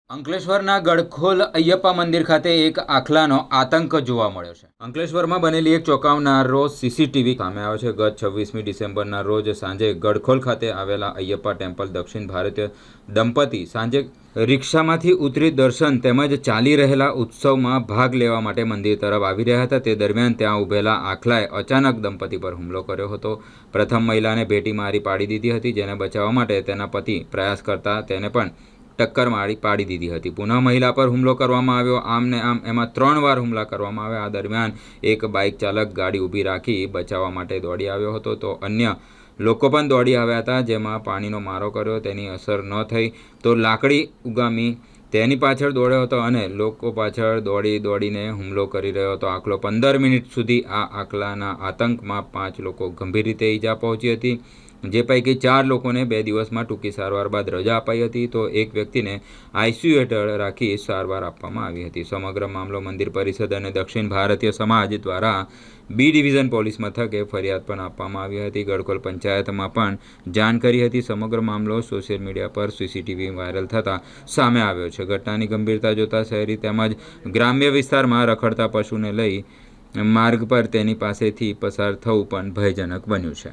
અંકલેશ્વરના ગડખોલ અયપ્પા મંદિર ખાતે એક આખલાનો આતંક જોવા મળ્યો છે. અંકલેશ્વરમાં બનેલી એક ચોંકાવનારો સીસીટીવી સામે આવ્યો છે. ગત 26મી ડિસેમ્બરના રોજ સાંજે ગડખોલ ખાતે આવેલા અયપ્પા ટેમ્પલ દક્ષિણ ભારતીય દંપતી સાંજે રિક્ષામાંથી ઉતરી દર્શન તેમજ ચાલી રહેલા ઉત્સવમાં ભાગ લેવા માટે મંદિર તરફ આવી રહ્યા હતા. તે દરમિયાન ત્યાં ઊભેલા આખલાએ અચાનક દંપતી પર હુમલો કર્યો હતો. પ્રથમ મહિલાને ભેટી મારી પાડી દીધી હતી, જેને બચાવવા માટે તેના પતિ પ્રયાસ કરતા તેને પણ ટક્કર મારી પાડી દીધી હતી. પુનઃ મહિલા પર હુમલો કરવામાં આવ્યો. આમ ને આમ એમાં 3 વાર હુમલા કરવામાં આવ્યા. આ દરમિયાન એક બાઇક ચાલક ગાડી ઊભી રાખી બચાવવા માટે દોડી આવ્યો હતો, તો અન્ય લોકો પણ દોડી આવ્યા હતા, જેમાં પાણીનો મારો કર્યો. તેની અસર ન થઈ તો લાકડી ઉગામી તેની પાછળ દોડ્યો હતો અને લોકો પાછળ દોડીને હુમલો કરી રહ્યો હતો. આખલો 15 મિનિટ સુધી આ આખલાના આતંકમાં 5 લોકો ગંભીર રીતે ઈજા પહોંચી હતી, જે પૈકી 4 લોકોને 2 દિવસમાં ટૂંકી સારવાર બાદ રજા અપાઈ હતી, તો એક વ્યક્તિને આઈસીયુ હેઠળ રાખી સારવાર આપવામાં આવી હતી. સમગ્ર મામલો મંદિર પરિષદ અને દક્ષિણ ભારતીય સમાજ દ્વારા બી ડિવિઝન પોલીસ મથકે ફરિયાદ પણ આપવામાં આવી હતી. ગડખોલ પંચાયતમાં પણ જાણ કરી હતી. સમગ્ર મામલો સોશિયલ મીડિયા પર સીસીટીવી વાયરલ થતાં સામે આવ્યો છે. ઘટનાની ગંભીરતા જોતા શહેરી તેમજ ગ્રામ્ય વિસ્તારમાં રખડતા પશુને લઈ માર્ગ પર તેની પાસેથી પસાર થવું પણ ભયજનક બન્યું છે.